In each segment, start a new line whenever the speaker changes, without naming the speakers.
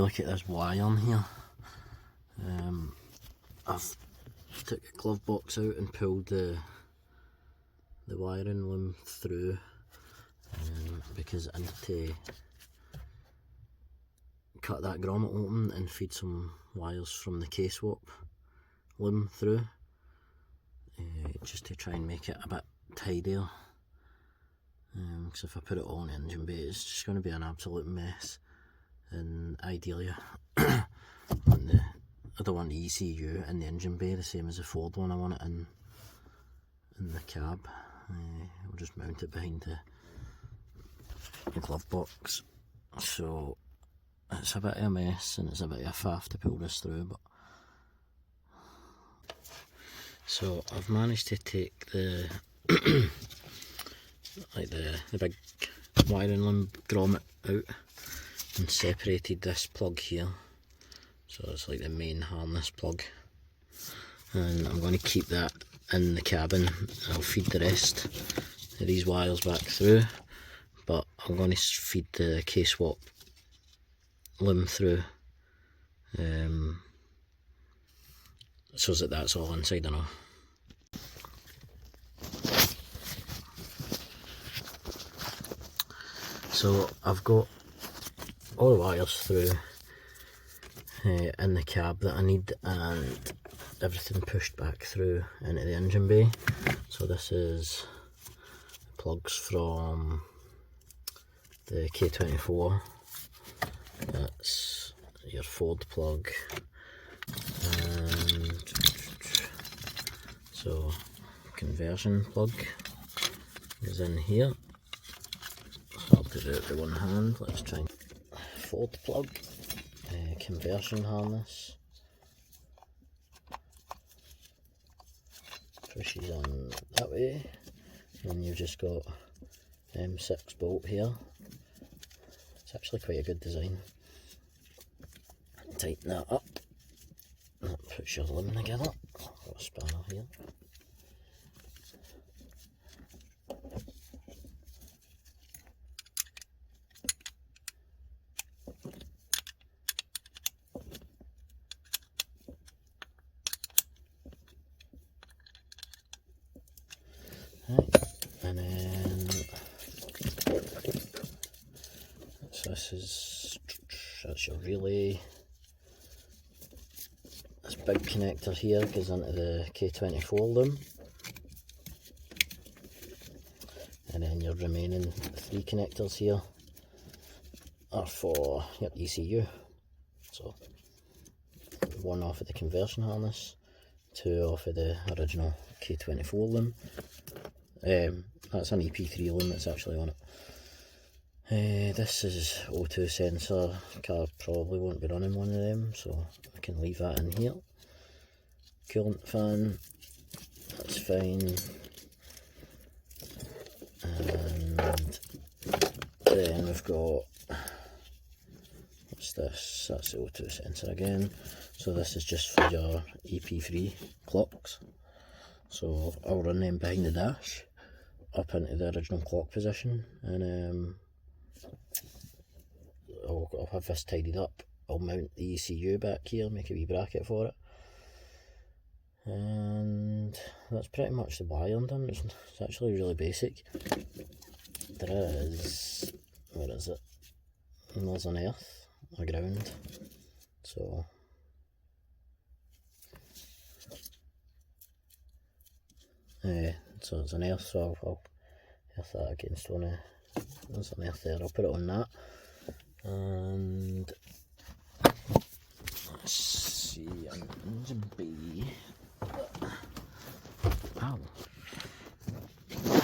look at this wire on here. I've took a glove box out and pulled the wiring loom through because I need to cut that grommet open and feed some wires from the K-swap loom through, just to try and make it a bit tidier, because if I put it all in the engine bay it's just going to be an absolute mess, and ideally I don't want the ECU in the engine bay the same as the Ford one. I want it in the cab. I'll just mount it behind the glove box, so it's a bit of a mess and it's a bit of a faff to pull this through. But so I've managed to take the the big wiring loom grommet out and separated this plug here, so it's like the main harness plug, and I'm going to keep that in the cabin. I'll feed the rest of these wires back through, but I'm going to feed the K-swap loom through, so that that's all inside and all. So I've got all the wires through in the cab that I need, and everything pushed back through into the engine bay. So this is plugs from the K24, that's your Ford plug, and so conversion plug is in here. So I'll put it out with one hand. Let's try and Ford plug, conversion harness, pushes on that way, and you've just got M6 bolt here. It's actually quite a good design. Tighten that up, that puts your loom together. I've got a spanner here. Right, and then so that's your relay. This big connector here goes into the K24 loom, and then your remaining 3 connectors here are for your ECU. So 1 off of the conversion harness, 2 off of the original K24 loom. That's an EP3 loom that's actually on it. This is O2 sensor. Car probably won't be running one of them, so I can leave that in here. Coolant fan, that's fine. And then we've got, what's this? That's the O2 sensor again. So this is just for your EP3 clocks. So I'll run them behind the dash up into the original clock position, and I'll have this tidied up. I'll mount the ECU back here, make a wee bracket for it, and that's pretty much the wiring done. It's actually really basic. There is, where is it? And there's an earth, a ground, so so it's an earth, so I'll earth that against one of, there's an earth there, I'll put it on that. And let's see, an engine bay. Ow.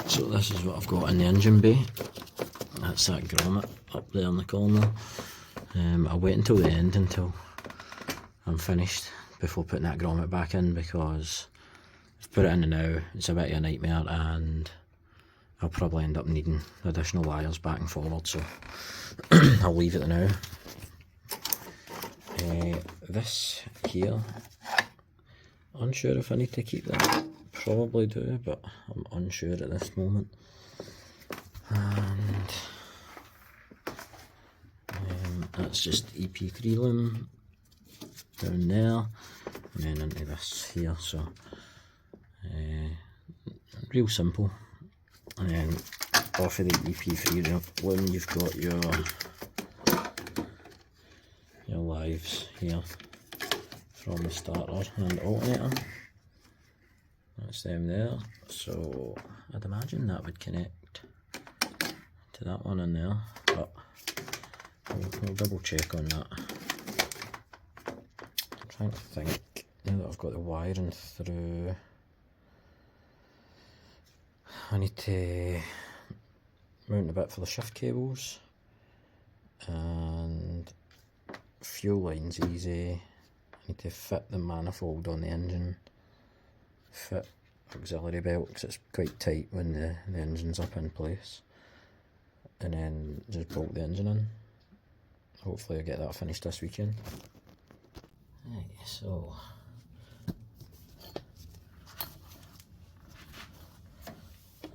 So this is what I've got in the engine bay. That's that grommet up there in the corner. I'll wait until the end, until I'm finished, before putting that grommet back in, because I've put it in now, it's a bit of a nightmare, and I'll probably end up needing additional wires back and forward, so I'll leave it now. This here, unsure if I need to keep that, probably do, but I'm unsure at this moment. And that's just EP3 limb down there, and then into this here. So real simple. And then off of the EP3 limb you've got your lives here from the starter and alternator. That's them there. So I'd imagine that would connect to that one in there, but we'll double check on that. I'm trying to think, now that I've got the wiring through, I need to mount a bit for the shift cables, and fuel line's easy. I need to fit the manifold on the engine, fit auxiliary belt because it's quite tight when the engine's up in place, and then just bolt the engine in. Hopefully I'll get that finished this weekend. Right, so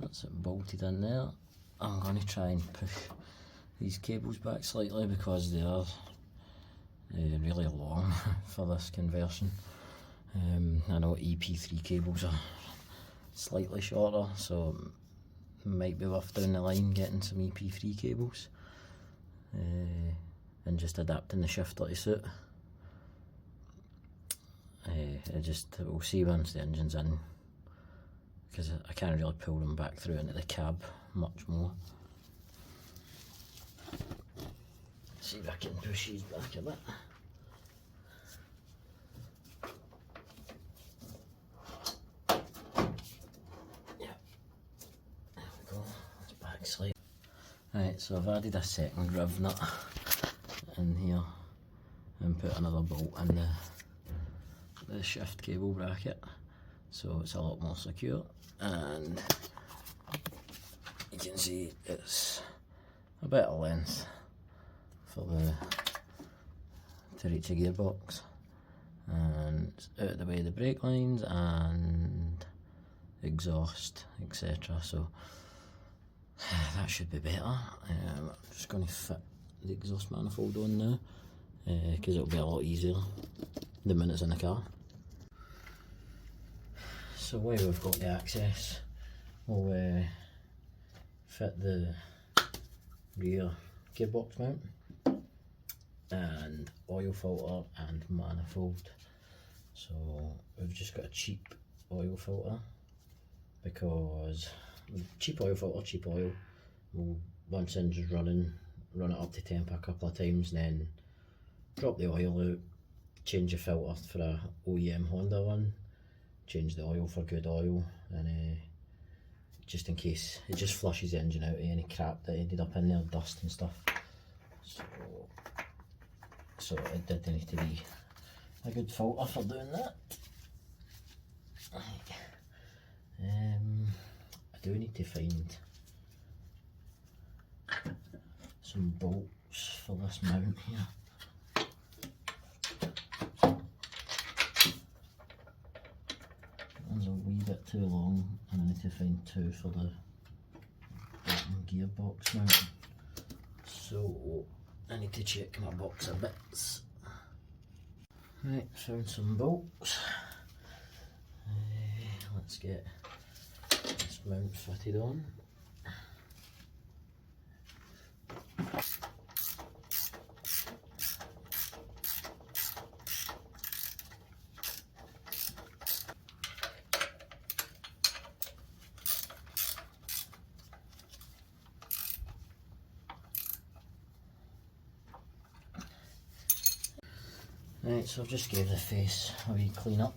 that's it bolted in there. I'm going to try and push these cables back slightly because they are really long for this conversion. I know EP3 cables are slightly shorter, so it might be worth down the line getting some EP3 cables and just adapting the shifter to suit. We'll see once the engine's in, because I can't really pull them back through into the cab much more. See if I can push these back a bit. Yeah, there we go, that's back slide. Right, so I've added a second riv nut in here and put another bolt in the shift cable bracket, so it's a lot more secure, and you can see it's a bit of length for to reach a gearbox, and it's out of the way of the brake lines and exhaust, etc. So that should be better. I'm just going to fit the exhaust manifold on now because it'll be a lot easier the minute it's in the car. So while we've got the access, we'll fit the rear gearbox mount and oil filter and manifold. So we've just got a cheap oil filter, because cheap oil filter, cheap oil. We'll, once engine's running, run it up to temp a couple of times, and then drop the oil out, change the filter for a OEM Honda one, change the oil for good oil, and just in case, it just flushes the engine out of any crap that ended up in there, dust and stuff. So it did need to be a good filter for doing that. I do need to find some bolts for this mount here. One's a wee bit too long, and I need to find two for the bottom gearbox mount. So I need to check my box of bits. Right, found some bolts. Let's get this mount fitted on. Right, so I've just gave the face a wee clean up.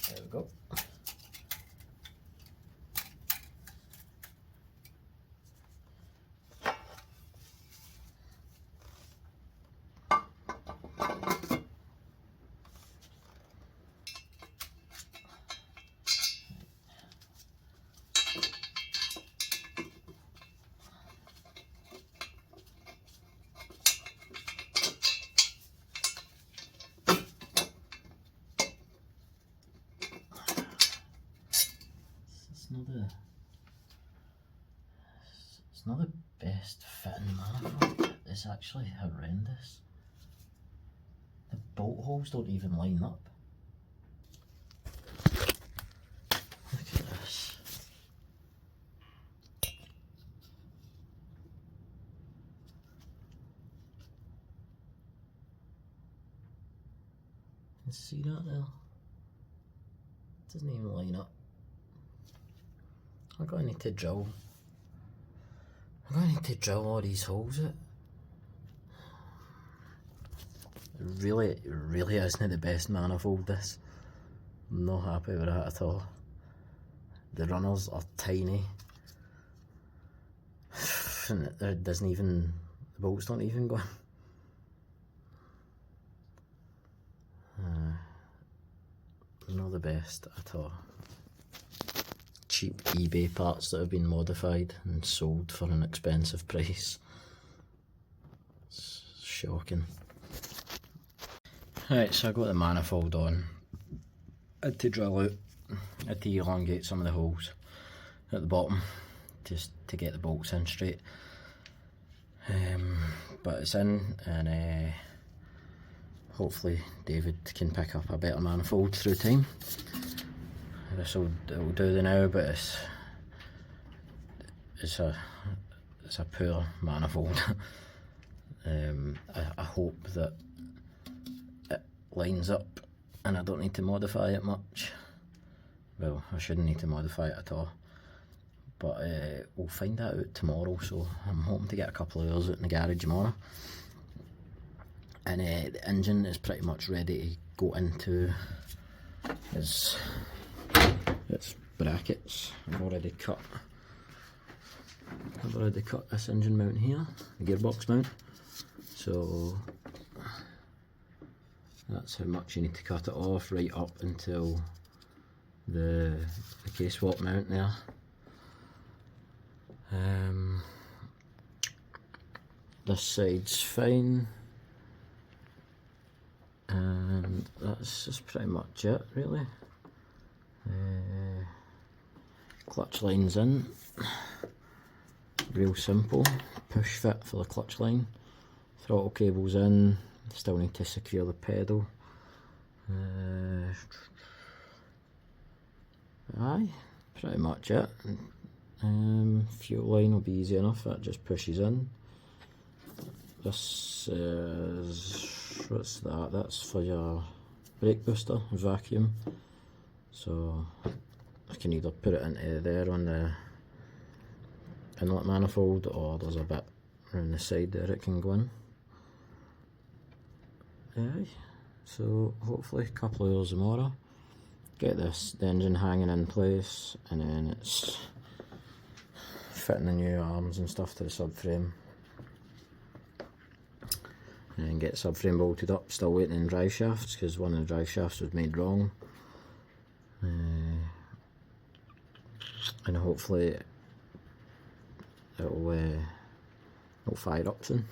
There we go. It's not the best fitting manifold. It's actually horrendous. The bolt holes don't even line up. Look at this. You see that there? It doesn't even line up. I'm going to need to drill. I'm going to need to drill all these holes out. It really isn't the best manifold, this. I'm not happy with that at all. The runners are tiny. And it doesn't even, the bolts don't even go in. Not the best at all. Cheap eBay parts that have been modified and sold for an expensive price. It's shocking. Right, so I got the manifold on. I had to drill out, I had to elongate some of the holes at the bottom just to get the bolts in straight. But it's in, and hopefully David can pick up a better it'll through time. It'll do the now, but it's a poor manifold. I hope that it lines up and I don't need to modify it much. Well, I shouldn't need to modify it at all, but we'll find that out tomorrow, so I'm hoping to get a couple of hours out in the garage tomorrow. And the engine is pretty much ready to go into its brackets. I've already cut this engine mount here, the gearbox mount, so that's how much you need to cut it off, right up until the K24 mount there. This side's fine, and that's just pretty much it really. Clutch line's in, real simple, push fit for the clutch line, throttle cable's in, still need to secure the pedal. Aye, pretty much it. Fuel line will be easy enough, that just pushes in. This is, what's that? That's for your brake booster, vacuum. So I can either put it into there on the inlet manifold, or there's a bit around the side there it can go in. Aye, so hopefully a couple of hours tomorrow, get the engine hanging in place, and then it's fitting the new arms and stuff to the subframe, and then get the subframe bolted up. Still waiting on drive shafts because one of the drive shafts was made wrong, and hopefully it'll fire up soon.